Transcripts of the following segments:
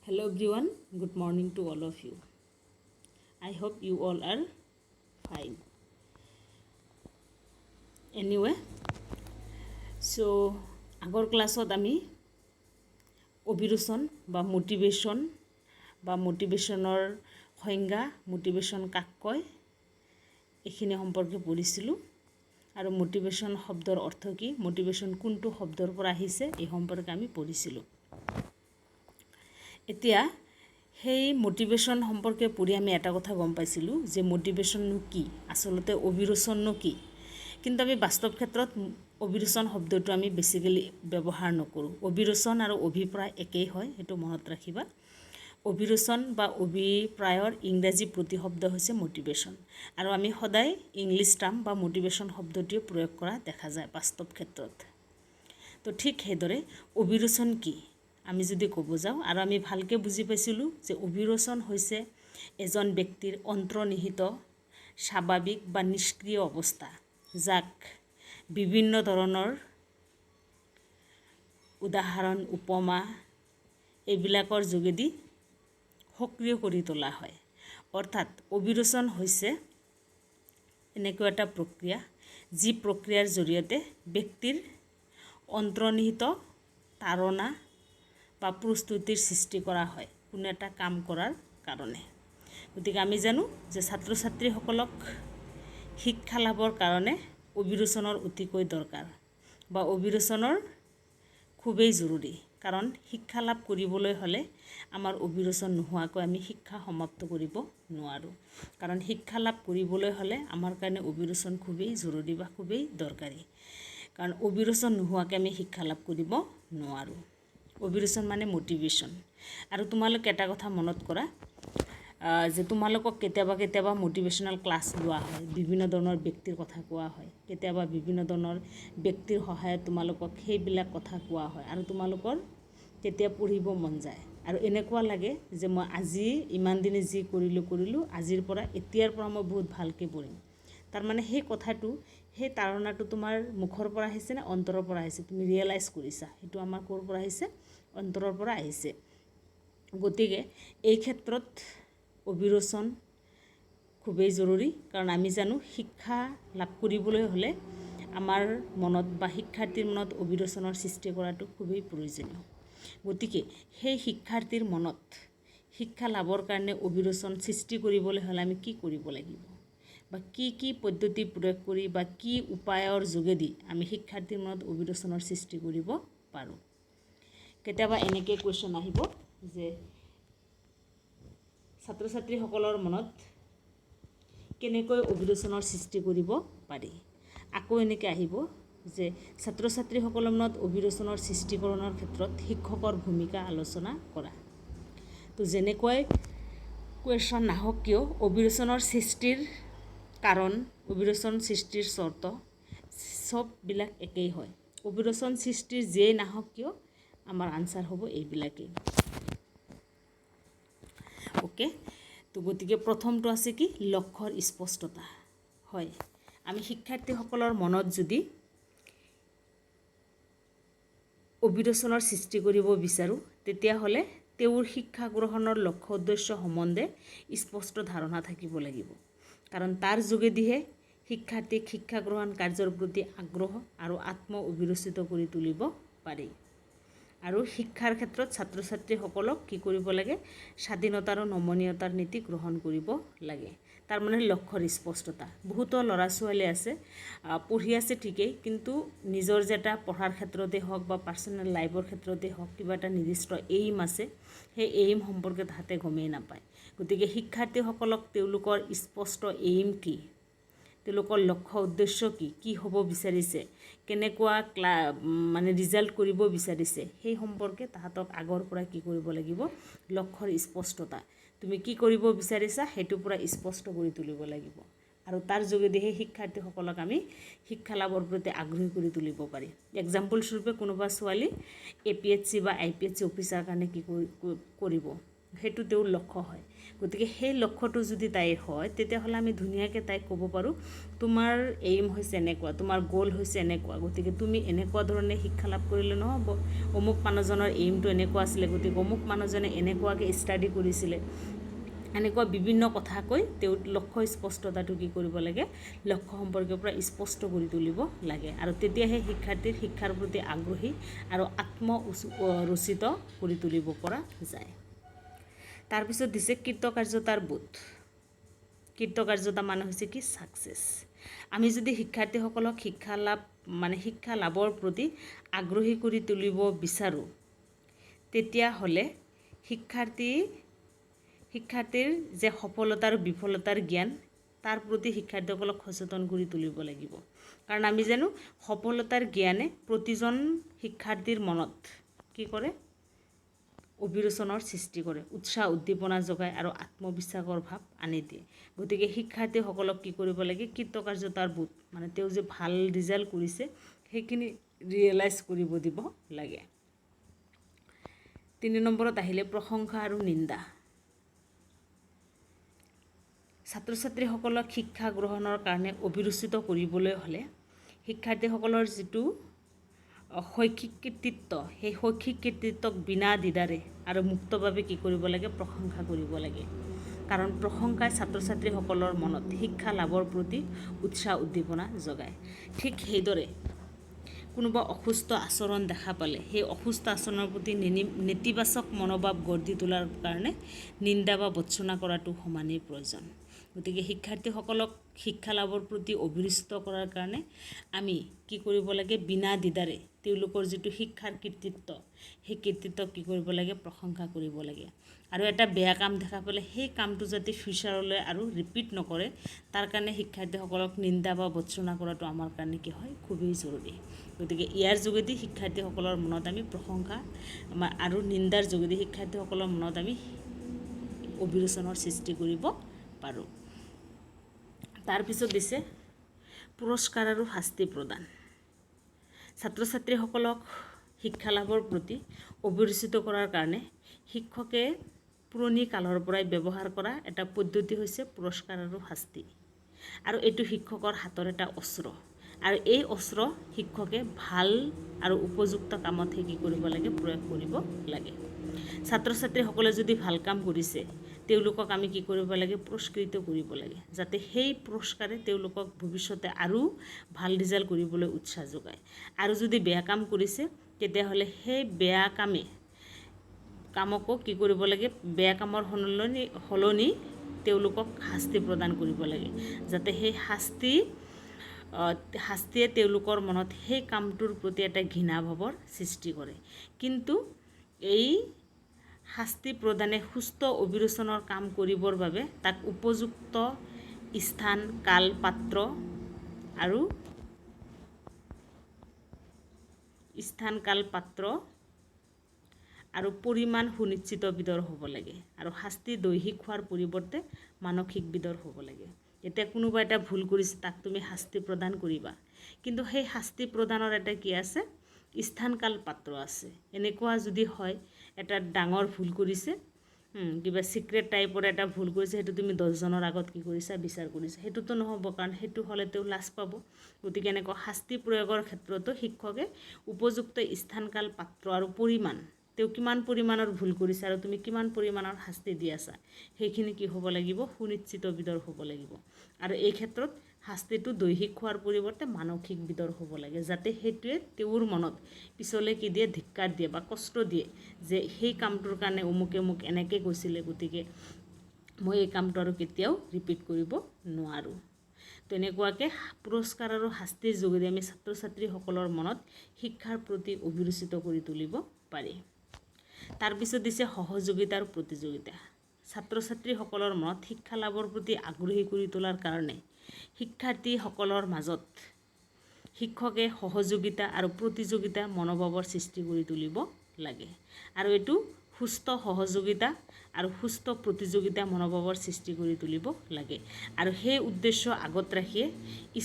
Hello everyone, good morning to all of you. I hope you all are fine. Anyway, so আগৰ ক্লাছত আমি অভিৰুচন বা মোটিভেশ্যনৰ সংজ্ঞা, মোটিভেশ্যন কাক কয় এইখিনি সম্পৰ্কে পঢ়িছিলোঁ আৰু মোটিভেশ্যন শব্দৰ অৰ্থ কি, মোটিভেশ্যন কোনটো শব্দৰ পৰা আহিছে এই সম্পৰ্কে আমি পঢ়িছিলোঁ। এতিয়া সেই মোটিভেশ্যন সম্পৰ্কে পঢ়ি আমি এটা কথা গম পাইছিলোঁ যে মোটিভেশ্যননো কি, আচলতে অভিৰুচননো কি। কিন্তু আমি বাস্তৱ ক্ষেত্ৰত অভিৰুচন শব্দটো আমি বেছিকেলি ব্যৱহাৰ নকৰোঁ। অভিৰুচন আৰু অভিপ্ৰায় একেই হয়, সেইটো মনত ৰাখিবা। অভিৰুচন বা অভিপ্ৰায়ৰ ইংৰাজী প্ৰতিশব্দ হৈছে মোটিভেশ্যন, আৰু আমি সদায় ইংলিছ টাৰ্ম বা মোটিভেশ্যন শব্দটোৱে প্ৰয়োগ কৰা দেখা যায় বাস্তৱ ক্ষেত্ৰত। তো ঠিক সেইদৰে অভিৰুচন কি আমি যদি ক'ব যাওঁ, আৰু আমি ভালকৈ বুজি পাইছিলোঁ যে অভিৰুচন হৈছে এজন ব্যক্তিৰ অন্তৰ্নিহিত স্বাভাৱিক বা নিষ্ক্ৰিয় অৱস্থা, যাক বিভিন্ন ধৰণৰ উদাহৰণ, উপমা এইবিলাকৰ যোগেদি সক্ৰিয় কৰি তোলা হয়। অৰ্থাৎ অভিৰুচন হৈছে এনেকুৱা এটা প্ৰক্ৰিয়া, যি প্ৰক্ৰিয়াৰ জৰিয়তে ব্যক্তিৰ অন্তৰ্নিহিত তাৰণা বা প্ৰস্তুতিৰ সৃষ্টি কৰা হয় কোনো এটা কাম কৰাৰ কাৰণে। গতিকে আমি জানো যে ছাত্ৰ ছাত্ৰীসকলক শিক্ষা লাভৰ কাৰণে অভিৰুচনৰ অতিকৈ দৰকাৰ বা অভিৰুচনৰ খুবেই জৰুৰী, কাৰণ শিক্ষা লাভ কৰিবলৈ হ'লে আমাৰ অভিৰুচন নোহোৱাকৈ আমি শিক্ষা সমাপ্ত কৰিব নোৱাৰোঁ। কাৰণ শিক্ষা লাভ কৰিবলৈ হ'লে আমাৰ কাৰণে অভিৰুচন খুবেই জৰুৰী বা খুবেই দৰকাৰী, কাৰণ অভিৰুচন নোহোৱাকৈ আমি শিক্ষা লাভ কৰিব নোৱাৰোঁ। অভিৰুচন মানে মোটিভেশ্যন। আৰু তোমালোকে এটা কথা মনত কৰা যে তোমালোকক কেতিয়াবা মোটিভেশ্যনেল ক্লাছ লোৱা হয়, বিভিন্ন ধৰণৰ ব্যক্তিৰ কথা কোৱা হয়, কেতিয়াবা বিভিন্ন ধৰণৰ ব্যক্তিৰ সহায়ত তোমালোকক সেইবিলাক কথা কোৱা হয়, আৰু তোমালোকৰ তেতিয়া পঢ়িব মন যায় আৰু এনেকুৱা লাগে যে মই আজি ইমান দিনে যি কৰিলোঁ আজিৰ পৰা এতিয়াৰ পৰা মই বহুত ভালকৈ পঢ়িম। তাৰমানে সেই কথাটো, সেই তাৰণাটো তোমাৰ মুখৰ পৰা আহিছে নে অন্তৰৰ পৰা আহিছে, তুমি ৰিয়েলাইজ কৰিছা সেইটো আমাৰ ক'ৰ পৰা আহিছে, অন্তৰৰ পৰা আহিছে। গতিকে এই ক্ষেত্ৰত অভিৰুচন খুবেই জৰুৰী, কাৰণ আমি জানো শিক্ষা লাভ কৰিবলৈ হ'লে আমাৰ মনত বা শিক্ষাৰ্থীৰ মনত অভিৰুচনৰ সৃষ্টি কৰাটো খুবেই প্ৰয়োজনীয়। গতিকে সেই শিক্ষাৰ্থীৰ মনত শিক্ষা লাভৰ কাৰণে অভিৰুচন সৃষ্টি কৰিবলৈ হ'লে আমি কি কৰিব লাগিব, বা কি পদ্ধতি প্ৰয়োগ কৰি বা কি উপায়ৰ যোগেদি আমি শিক্ষাৰ্থীৰ মনত অভিৰুচনৰ সৃষ্টি কৰিব পাৰোঁ। কেতিয়াবা এনেকৈ কুৱেশ্যন আহিব যে ছাত্ৰ ছাত্ৰীসকলৰ মনত কেনেকৈ অভিৰুচনৰ সৃষ্টি কৰিব পাৰি। আকৌ এনেকৈ আহিব যে ছাত্ৰ ছাত্ৰীসকলৰ মনত অভিৰুচনৰ সৃষ্টিকৰণৰ ক্ষেত্ৰত শিক্ষকৰ ভূমিকা আলোচনা কৰা। তো যেনেকৈ কুৱেশ্যন নাহক কিয়, অভিৰুচনৰ সৃষ্টিৰ কাৰণ, অভিৰুচন সৃষ্টিৰ চৰ্ত চববিলাক একেই হয়। অভিৰুচন সৃষ্টিৰ যিয়েই নাহক কিয় আমাৰ আনচাৰ হ'ব এইবিলাকেই। অ'কে, তো গতিকে প্ৰথমটো আছে কি, লক্ষ্যৰ স্পষ্টতা। হয়, আমি শিক্ষাৰ্থীসকলৰ মনত যদি অভিৰুচনৰ সৃষ্টি কৰিব বিচাৰোঁ, তেতিয়াহ'লে তেওঁৰ শিক্ষা গ্ৰহণৰ লক্ষ্য উদ্দেশ্য সম্বন্ধে স্পষ্ট ধাৰণা থাকিব লাগিব, কাৰণ তাৰ যোগেদিহে শিক্ষাৰ্থীক শিক্ষা গ্ৰহণ কাৰ্যৰ প্ৰতি আগ্ৰহ আৰু আত্ম অভিৰুচিত কৰি তুলিব পাৰি। আৰু শিক্ষাৰ ক্ষেত্ৰত ছাত্ৰ ছাত্ৰীসকলক কি কৰিব লাগে, স্বাধীনতা আৰু নমনীয়তাৰ নীতি গ্ৰহণ কৰিব লাগে। তাৰমানে লক্ষ্যৰ স্পষ্টতা। বহুতো ল'ৰা ছোৱালী আছে পঢ়ি আছে ঠিকেই, কিন্তু নিজৰ যে এটা পঢ়াৰ ক্ষেত্ৰতে হওক বা পাৰ্চনেল লাইফৰ ক্ষেত্ৰতে হওক কিবা এটা নিৰ্দিষ্ট এইম আছে, সেই এইম সম্পৰ্কে তাহাঁতে গমেই নাপায়। গতিকে শিক্ষাৰ্থীসকলক তেওঁলোকৰ স্পষ্ট এইম কি, তেওঁলোকৰ লক্ষ্য উদ্দেশ্য কি হ'ব বিচাৰিছে, কেনেকুৱা মানে ৰিজাল্ট কৰিব বিচাৰিছে, সেই সম্পৰ্কে তাহাঁতক আগৰ পৰা কি কৰিব লাগিব, লক্ষ্যৰ স্পষ্টতা। তুমি কি কৰিব বিচাৰিছা সেইটো পৰা স্পষ্ট কৰি তুলিব লাগিব, আৰু তাৰ যোগেদি সেই শিক্ষাৰ্থীসকলক আমি শিক্ষা লাভৰ প্ৰতি আগ্ৰহী কৰি তুলিব পাৰি। এক্সাম্পল স্বৰূপে কোনোবা ছোৱালী APSC বা IPSC অফিচাৰ কাৰণে কি কৰিব, সেইটো তেওঁৰ লক্ষ্য হয়। গতিকে সেই লক্ষ্যটো যদি তাইৰ হয় তেতিয়াহ'লে আমি ধুনীয়াকৈ তাইক ক'ব পাৰোঁ তোমাৰ এইম হৈছে এনেকুৱা, তোমাৰ গ'ল হৈছে এনেকুৱা, গতিকে তুমি এনেকুৱা ধৰণে শিক্ষা লাভ কৰিলে নহ'ব। অমুক মানুহজনৰ এইমটো এনেকুৱা আছিলে, গতিকে অমুক মানুহজনে এনেকুৱাকৈ ষ্টাডি কৰিছিলে। এনেকুৱা বিভিন্ন কথা কৈ তেওঁ লক্ষ্য স্পষ্টতাটো কি কৰিব লাগে, লক্ষ্য সম্পৰ্কে পৰা স্পষ্ট কৰি তুলিব লাগে। আৰু তেতিয়াহে শিক্ষাৰ্থীৰ শিক্ষাৰ প্ৰতি আগ্ৰহী আৰু আত্মৰোচিত কৰি তুলিব পৰা যায়। তাৰপিছত দিছে কৃতকাৰ্যতাৰ বোধ। কৃতকাৰ্যতা মানে হৈছে কি, ছাকচেছ। আমি যদি শিক্ষাৰ্থীসকলক শিক্ষা লাভৰ প্ৰতি আগ্ৰহী কৰি তুলিব বিচাৰোঁ তেতিয়াহ'লে শিক্ষাৰ্থীৰ যে সফলতা আৰু বিফলতাৰ জ্ঞান তাৰ প্ৰতি শিক্ষাৰ্থীসকলক সচেতন কৰি তুলিব লাগিব। কাৰণ আমি জানো সফলতাৰ জ্ঞানে প্ৰতিজন শিক্ষাৰ্থীৰ মনত কি কৰে, অভিৰুচনৰ সৃষ্টি কৰে, উৎসাহ উদ্দীপনা যোগায় আৰু আত্মবিশ্বাসৰ ভাৱ আনি দিয়ে। গতিকে শিক্ষাৰ্থীসকলক কি কৰিব লাগে, কৃতকাৰ্যতাৰ বোধ মানে তেওঁ যে ভাল ৰিজাল্ট কৰিছে সেইখিনি ৰিয়েলাইজ কৰিব দিব লাগে। 3 নম্বৰত আহিলে প্ৰশংসা আৰু নিন্দা। ছাত্ৰ ছাত্ৰীসকলক শিক্ষা গ্ৰহণৰ কাৰণে অভিৰুচিত কৰিবলৈ হ'লে শিক্ষাৰ্থীসকলৰ যিটো শৈক্ষিক কৃতিত্ব, সেই শৈক্ষিক কৃতিত্বক বিনা দ্বিধাৰে আৰু মুক্তভাৱে কি কৰিব লাগে, প্ৰশংসা কৰিব লাগে। কাৰণ প্ৰশংসাই ছাত্ৰ ছাত্ৰীসকলৰ মনত শিক্ষা লাভৰ প্ৰতি উৎসাহ উদ্দীপনা যোগায়। ঠিক সেইদৰে কোনোবা অসুস্থ আচৰণ দেখা পালে সেই অসুস্থ আচৰণৰ প্ৰতি নেতিবাচক মনোভাৱ গঢ় দি তোলাৰ কাৰণে নিন্দা বা ভৰ্ৎসনা কৰাটো সমানেই প্ৰয়োজন। গতিকে শিক্ষাৰ্থীসকলক শিক্ষা লাভৰ প্ৰতি অভিৰুচিত কৰাৰ কাৰণে আমি কি কৰিব লাগে, বিনা দ্বিধাৰে তেওঁলোকৰ যিটো শিক্ষাৰ কৃতিত্ব সেই কৃতিত্বক কি কৰিব লাগে, প্ৰশংসা কৰিব লাগে। আৰু এটা বেয়া কাম দেখা পালে সেই কামটো যাতে ফিউচাৰলৈ আৰু ৰিপিট নকৰে তাৰ কাৰণে শিক্ষাৰ্থীসকলক নিন্দা বা ভৰ্ৎসনা কৰাটো আমাৰ কাৰণে কি হয়, খুবেই জৰুৰী। গতিকে ইয়াৰ যোগেদি শিক্ষাৰ্থীসকলৰ মনত আমি প্ৰশংসা আৰু নিন্দাৰ যোগেদি শিক্ষাৰ্থীসকলৰ মনত আমি অভিৰুচনৰ সৃষ্টি কৰিব পাৰোঁ। তাৰপিছত দিছে পুৰস্কাৰ আৰু শাস্তি প্ৰদান। ছাত্ৰ ছাত্ৰীসকলক শিক্ষা লাভৰ প্ৰতি অভিৰুচিত কৰাৰ কাৰণে শিক্ষকে পুৰণি কালৰ পৰাই ব্যৱহাৰ কৰা এটা পদ্ধতি হৈছে পুৰস্কাৰ আৰু শাস্তি। আৰু এইটো শিক্ষকৰ হাতৰ এটা অস্ত্ৰ। আৰু এই অস্ত্ৰ শিক্ষকে ভাল আৰু উপযুক্ত কামতহে কি কৰিব লাগে, প্ৰয়োগ কৰিব লাগে। ছাত্ৰ ছাত্ৰীসকলে যদি ভাল কাম কৰিছে তেওঁলোকক আমি কি কৰিব লাগে, পুৰস্কৃত কৰিব লাগে, যাতে সেই পুৰস্কাৰে তেওঁলোকক ভৱিষ্যতে আৰু ভাল ৰিজাল্ট কৰিবলৈ উৎসাহ যোগায়। আৰু যদি বেয়া কাম কৰিছে তেতিয়াহ'লে সেই বেয়া কামকো কি কৰিব লাগে, বেয়া কামৰ সলনি তেওঁলোকক শাস্তি প্ৰদান কৰিব লাগে, যাতে সেই শাস্তিয়ে তেওঁলোকৰ মনত সেই কামটোৰ প্ৰতি এটা ঘৃণাভাৱৰ সৃষ্টি কৰে। কিন্তু এই শাস্তি প্ৰদানে সুস্থ অভিৰুচনৰ কাম কৰিবৰ বাবে তাক উপযুক্ত স্থান, কাল, পাত্ৰ আৰু পৰিমাণ সুনিশ্চিত বিধৰ হ'ব লাগে। আৰু শাস্তি দৈহিক হোৱাৰ পৰিৱৰ্তে মানসিক বিধৰ হ'ব লাগে। এতিয়া কোনোবা এটা ভুল কৰিছে তাক তুমি শাস্তি প্ৰদান কৰিবা, কিন্তু সেই শাস্তি প্ৰদানৰ এটা কি আছে, স্থান, কাল, পাত্ৰ আছে। এনেকুৱা যদি হয় এটা ডাঙৰ ভুল কৰিছে, কিবা চিক্ৰেট টাইপৰ এটা ভুল কৰিছে, সেইটো তুমি 10জনৰ আগত কি কৰিছা, বিচাৰ কৰিছা, সেইটোতো নহ'ব, কাৰণ সেইটো হ'লে তেওঁ লাজ পাব। গতিকে এনেকুৱা শাস্তি প্ৰয়োগৰ ক্ষেত্ৰতো শিক্ষকে উপযুক্ত স্থান, কাল, পাত্ৰ আৰু পৰিমাণ, তেওঁ কিমান পৰিমাণৰ ভুল কৰিছে আৰু তুমি কিমান পৰিমাণৰ শাস্তি দি আছা সেইখিনি কি হ'ব লাগিব, সুনিশ্চিত বিধৰ হ'ব লাগিব। আৰু এই ক্ষেত্ৰত শাস্তিটো দৈহিক হোৱাৰ পৰিৱৰ্তে মানসিক বিধৰ হ'ব লাগে, যাতে সেইটোৱে তেওঁৰ মনত পিছলৈ কি দিয়ে, ধিক্কাৰ দিয়ে বা কষ্ট দিয়ে যে সেই কামটোৰ কাৰণে অমুকে মোক এনেকৈ কৈছিলে, গতিকে মই এই কামটো আৰু কেতিয়াও ৰিপিট কৰিব নোৱাৰোঁ। তেনেকুৱাকৈ পুৰস্কাৰ আৰু শাস্তিৰ যোগেদি আমি ছাত্ৰ ছাত্ৰীসকলৰ মনত শিক্ষাৰ প্ৰতি অভিৰুচিত কৰি তুলিব পাৰি। তাৰপিছত দিছে সহযোগিতা আৰু প্ৰতিযোগিতা। ছাত্ৰ ছাত্ৰীসকলৰ মনত শিক্ষা লাভৰ প্ৰতি আগ্ৰহী কৰি তোলাৰ কাৰণে শিক্ষাৰ্থীসকলৰ মাজত শিক্ষকে সহযোগিতা আৰু প্ৰতিযোগিতা মনোভাৱৰ সৃষ্টি কৰি তুলিব লাগে। আৰু এইটো সুস্থ সহযোগিতা আৰু সুস্থ প্ৰতিযোগিতা মনোভাৱৰ সৃষ্টি কৰি তুলিব লাগে। আৰু সেই উদ্দেশ্য আগত ৰাখিয়ে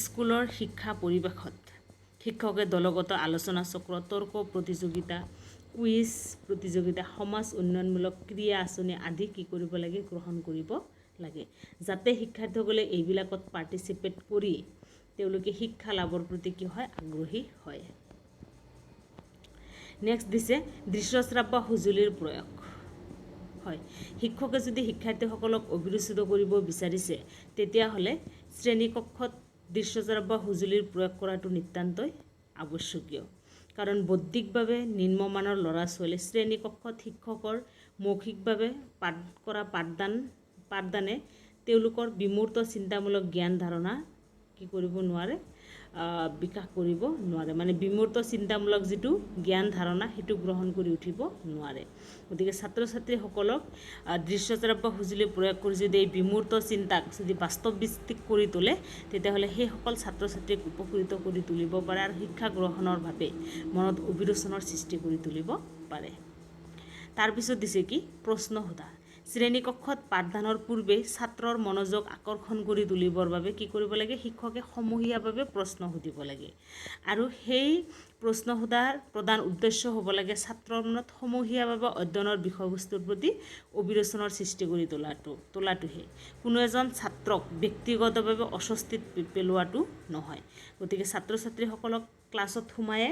স্কুলৰ শিক্ষা পৰিৱেশত শিক্ষকে দলগত আলোচনা চক্ৰ, তৰ্ক প্ৰতিযোগিতা, কুইজ প্ৰতিযোগিতা, সমাজ উন্নয়নমূলক ক্ৰিয়া আঁচনি আদি কি কৰিব লাগে, গ্ৰহণ কৰিব লাগে, যাতে শিক্ষাৰ্থীসকলে এইবিলাকত পাৰ্টিচিপেট কৰি তেওঁলোকে শিক্ষা লাভৰ প্ৰতি কি হয়, আগ্ৰহী হয়। নেক্সট দিছে দৃশ্যশ্ৰাব্য সঁজুলিৰ প্ৰয়োগ। হয়, শিক্ষকে যদি শিক্ষাৰ্থীসকলক অভিৰুচিত কৰিব বিচাৰিছে তেতিয়াহ'লে শ্ৰেণীকক্ষত দৃশ্যশ্ৰাব্য সঁজুলিৰ প্ৰয়োগ কৰাটো নিতান্তই আৱশ্যকীয়। কাৰণ বৌদ্ধিকভাৱে নিম্নমানৰ ল'ৰা ছোৱালী শ্ৰেণীকক্ষত শিক্ষকৰ মৌখিকভাৱে পাঠদানে তেওঁলোকৰ বিমূৰ্ত চিন্তামূলক জ্ঞান ধাৰণা কি কৰিব নোৱাৰে, বিকাশ কৰিব নোৱাৰে, মানে বিমূৰ্ত চিন্তামূলক যিটো জ্ঞান ধাৰণা সেইটো গ্ৰহণ কৰি উঠিব নোৱাৰে। গতিকে ছাত্ৰ ছাত্ৰীসকলক দৃশ্যশ্ৰাব্য সঁজুলি প্ৰয়োগ কৰি যদি এই বিমূৰ্ত চিন্তাক যদি বাস্তৱভিত্তিক কৰি তোলে তেতিয়াহ'লে সেইসকল ছাত্ৰ ছাত্ৰীক উপকৃত কৰি তুলিব পাৰে আৰু শিক্ষা গ্ৰহণৰ বাবে মনত অভিৰুচনৰ সৃষ্টি কৰি তুলিব পাৰে। তাৰপিছত দিছে কি, প্ৰশ্ন সোধা। শ্ৰেণীকক্ষত পাঠদানৰ পূৰ্বে ছাত্ৰৰ মনোযোগ আকৰ্ষণ কৰি তুলিবৰ বাবে কি কৰিব লাগে, শিক্ষকে সমূহীয়াভাৱে প্ৰশ্ন সুধিব লাগে। আৰু সেই প্ৰশ্ন সোধাৰ প্ৰধান উদ্দেশ্য হ'ব লাগে ছাত্ৰৰ মনত সমূহীয়াভাৱে অধ্যয়নৰ বিষয়বস্তুৰ প্ৰতি অভিৰুচনৰ সৃষ্টি কৰি তোলাটোহে, কোনো এজন ছাত্ৰক ব্যক্তিগতভাৱে অস্বস্তিত পেলোৱাটো নহয়। গতিকে ছাত্ৰ ছাত্ৰীসকলক ক্লাছত সোমায়ে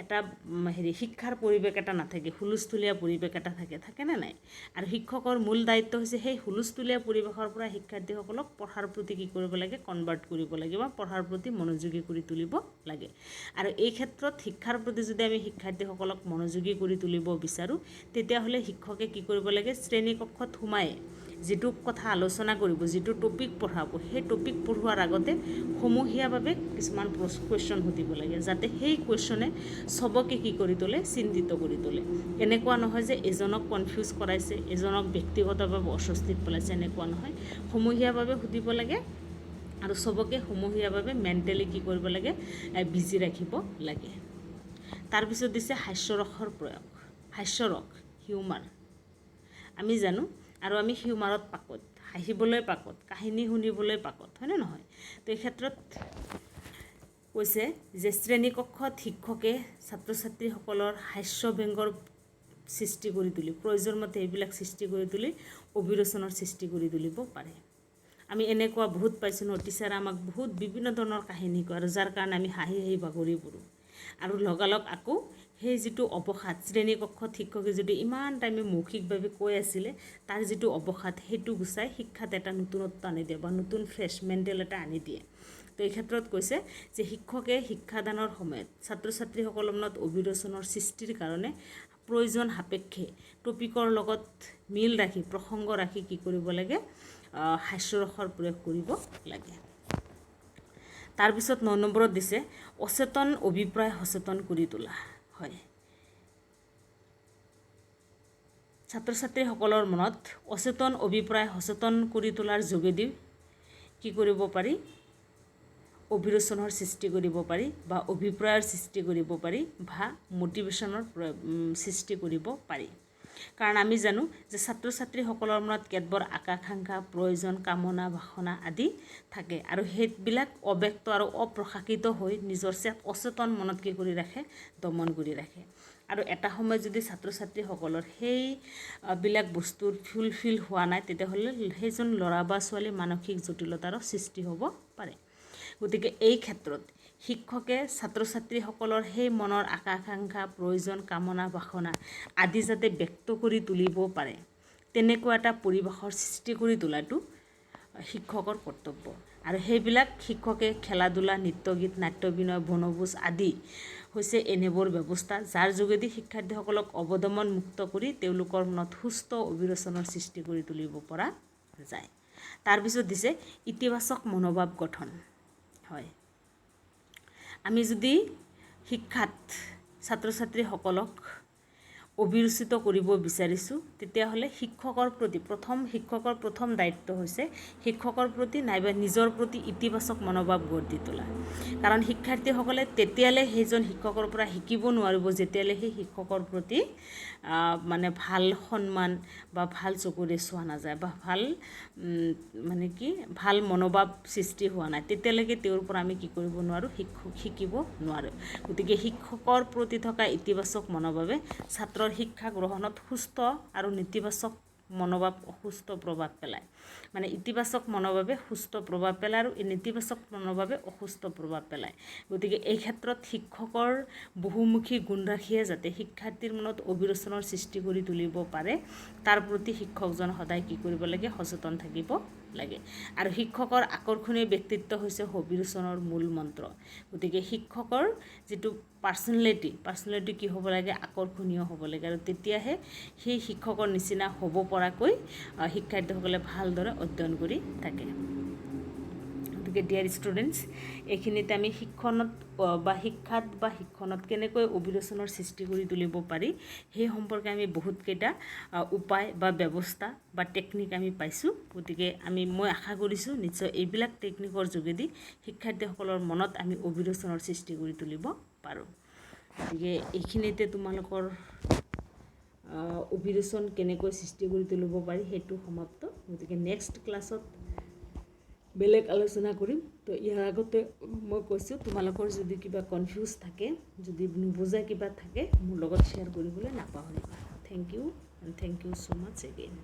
এটা শিক্ষাৰ পৰিৱেশ এটা নাথাকে, হুলস্থুলীয়া পৰিৱেশ এটা থাকেনে নাই। আৰু শিক্ষকৰ মূল দায়িত্ব হৈছে সেই হুলস্থুলীয়া পৰিৱেশৰ পৰা শিক্ষাৰ্থীসকলক পঢ়াৰ প্ৰতি কি কৰিব লাগে, কনভাৰ্ট কৰিব লাগে বা পঢ়াৰ প্ৰতি মনোযোগী কৰি তুলিব লাগে। আৰু এই ক্ষেত্ৰত শিক্ষাৰ প্ৰতি যদি আমি শিক্ষাৰ্থীসকলক মনোযোগী কৰি তুলিব বিচাৰোঁ তেতিয়াহ'লে শিক্ষকে কি কৰিব লাগে, শ্ৰেণীকক্ষত সোমাই যিটো কথা আলোচনা কৰিব, যিটো টপিক পঢ়াব, সেই টপিক পঢ়োৱাৰ আগতে সমূহীয়াভাৱে কিছুমান কুৱেশ্যন সুধিব লাগে, যাতে সেই কুৱেশ্যনে চবকে কি কৰি তোলে, চিন্তিত কৰি তোলে। এনেকুৱা নহয় যে এজনক কনফিউজ কৰাইছে, এজনক ব্যক্তিগতভাৱে অস্বস্তিত পেলাইছে, এনেকুৱা নহয়। সমূহীয়াভাৱে সুধিব লাগে আৰু চবকে সমূহীয়াভাৱে মেণ্টেলি কি কৰিব লাগে, বিজি ৰাখিব লাগে। তাৰপিছত দিছে হাস্যৰসৰ প্ৰয়োগ। হাস্যৰস, হিউমাৰ, আমি জানো আৰু আমি হিউমাৰত পাকত, হাঁহিবলৈ পাকত, কাহিনী শুনিবলৈ পাকত, হয়নে নহয়। তো এই ক্ষেত্ৰত কৈছে যে শ্ৰেণীকক্ষত শিক্ষকে ছাত্ৰ ছাত্ৰীসকলৰ হাস্য ব্যংগৰ সৃষ্টি কৰি তুলি, প্ৰয়োজন মতে এইবিলাক সৃষ্টি কৰি তুলি অভিৰুচনৰ সৃষ্টি কৰি তুলিব পাৰে। আমি এনেকুৱা বহুত পাইছোঁ ন, টিচাৰে আমাক বহুত বিভিন্ন ধৰণৰ কাহিনী কয় আৰু যাৰ কাৰণে আমি হাঁহি হাঁহি বাগৰি পৰোঁ। আৰু লগালগ আকৌ সেই যিটো অৱসাদ, শ্ৰেণীকক্ষত শিক্ষকে যদি ইমান টাইমে মৌখিকভাৱে কৈ আছিলে তাৰ যিটো অৱসাদ সেইটো গুচাই শিক্ষাত এটা নতুনত্ব আনি দিয়ে বা নতুন ফ্ৰেছ মেণ্টেল এটা আনি দিয়ে। তো এই ক্ষেত্ৰত কৈছে যে শিক্ষকে শিক্ষাদানৰ সময়ত ছাত্ৰ ছাত্ৰীসকলৰ মনত অভিৰুচনৰ সৃষ্টিৰ কাৰণে প্ৰয়োজন সাপেক্ষে টপিকৰ লগত মিল ৰাখি, প্ৰসংগ ৰাখি কি কৰিব লাগে, হাস্যৰসৰ প্ৰয়োগ কৰিব লাগে। তাৰপিছত 9 নম্বৰত দিছে অচেতন অভিপ্ৰায় সচেতন কৰি তোলা। হয়, ছাত্ৰ ছাত্ৰীসকলৰ মনত অচেতন অভিপ্ৰায় সচেতন কৰি তোলাৰ যোগেদি কি কৰিব পাৰি, অভিৰুচনৰ সৃষ্টি কৰিব পাৰি বা অভিপ্ৰায়ৰ সৃষ্টি কৰিব পাৰি বা মটিভেশ্যনৰ সৃষ্টি কৰিব পাৰি। কাৰণ আমি জানো যে ছাত্ৰ ছাত্ৰীসকলৰ মনত কেতবোৰ আকাংক্ষা, প্ৰয়োজন, কামনা, বাসনা আদি থাকে আৰু সেইবিলাক অব্যক্ত আৰু অপ্ৰকাশিত হৈ নিজৰ অচেতন মনত কি কৰি ৰাখে, দমন কৰি ৰাখে। আৰু এটা সময়ত যদি ছাত্ৰ ছাত্ৰীসকলৰ সেইবিলাক বস্তুৰ ফুলফিল হোৱা নাই তেতিয়াহ'লে সেইজন ল'ৰা বা ছোৱালী মানসিক জটিলতাৰো সৃষ্টি হ'ব পাৰে। গতিকে এই ক্ষেত্ৰত শিক্ষকে ছাত্ৰ ছাত্ৰীসকলৰ সেই মনৰ আকাংক্ষা, প্ৰয়োজন, কামনা, বাসনা আদি যাতে ব্যক্ত কৰি তুলিব পাৰে তেনেকুৱা এটা পৰিৱেশৰ সৃষ্টি কৰি তোলাটো শিক্ষকৰ কৰ্তব্য। আৰু সেইবিলাক শিক্ষকে খেলা ধূলা, নৃত্য গীত, নাট্যবিনয়, বনভোজ আদি হৈছে এনেবোৰ ব্যৱস্থা যাৰ যোগেদি শিক্ষাৰ্থীসকলক অৱদমন মুক্ত কৰি তেওঁলোকৰ মনত সুস্থ অভিৰুচনৰ সৃষ্টি কৰি তুলিব পৰা যায়। তাৰপিছত দিছে ইতিবাচক মনোভাৱ গঠন। হয়, আমি যদি শিক্ষাত ছাত্ৰ ছাত্ৰীসকলক অভিৰুচিত কৰিব বিচাৰিছোঁ তেতিয়াহ'লে শিক্ষকৰ প্ৰথম দায়িত্ব হৈছে শিক্ষকৰ প্ৰতি নাইবা নিজৰ প্ৰতি ইতিবাচক মনোভাৱ গঢ় দি তোলা। কাৰণ শিক্ষাৰ্থীসকলে তেতিয়ালৈ সেইজন শিক্ষকৰ পৰা শিকিব নোৱাৰিব যেতিয়ালৈ সেই শিক্ষকৰ প্ৰতি মানে ভাল সন্মান বা ভাল চকুৰে চোৱা নাযায় বা ভাল মনোভাৱ সৃষ্টি হোৱা নাই, তেতিয়ালৈকে তেওঁৰ পৰা আমি কি কৰিব নোৱাৰোঁ, শিকিব নোৱাৰোঁ। গতিকে শিক্ষকৰ প্ৰতি থকা ইতিবাচক মনোভাৱে ছাত্ৰৰ শিক্ষা গ্ৰহণত সুস্থ আৰু নেতিবাচক মনোভাৱ অসুস্থ প্ৰভাৱ পেলায়। মানে ইতিবাচক মনোভাৱে সুস্থ প্ৰভাৱ পেলায় আৰু নেতিবাচক মনোভাৱে অসুস্থ প্ৰভাৱ পেলায়। গতিকে এই ক্ষেত্ৰত শিক্ষকৰ বহুমুখী গুণ ৰাখিয়ে যাতে শিক্ষাৰ্থীৰ মনত অভিৰুচনৰ সৃষ্টি কৰি তুলিব পাৰে তাৰ প্ৰতি শিক্ষকজন সদায় কি কৰিব লাগে, সচেতন থাকিব লাগে। আৰু শিক্ষকৰ আকৰ্ষণীয় ব্যক্তিত্ব হৈছে অভিৰুচনৰ মূল মন্ত্ৰ। গতিকে শিক্ষকৰ যিটো পাৰ্চনেলিটি কি হ'ব লাগে, আকৰ্ষণীয় হ'ব লাগে। আৰু তেতিয়াহে সেই শিক্ষকৰ নিচিনা হ'ব পৰাকৈ শিক্ষাৰ্থীসকলে ভালদৰে অধ্যয়ন কৰি থাকে। গতিকে ডিয়াৰ ষ্টুডেণ্টছ, এইখিনিতে আমি শিক্ষণত কেনেকৈ অভিৰুচনৰ সৃষ্টি কৰি তুলিব পাৰি সেই সম্পৰ্কে আমি বহুতকেইটা উপায় বা ব্যৱস্থা বা টেকনিক আমি পাইছোঁ। গতিকে মই আশা কৰিছোঁ নিশ্চয় এইবিলাক টেকনিকৰ যোগেদি শিক্ষাৰ্থীসকলৰ মনত আমি অভিৰুচনৰ সৃষ্টি কৰি তুলিব পাৰোঁ। গতিকে এইখিনিতে তোমালোকৰ অভিৰুচন কেনেকৈ সৃষ্টি কৰি তুলিব পাৰি সেইটো সমাপ্ত। গতিকে নেক্সট ক্লাছত বেলেগ আলোচনা কৰিম। তো ইয়াৰ আগতে মই কৈছোঁ তোমালোকৰ যদি কিবা কনফিউজ থাকে, যদি নুবুজা কিবা থাকে মোৰ লগত শ্বেয়াৰ কৰিবলৈ নাপাহৰিবা। Thank you and thank you so' much again.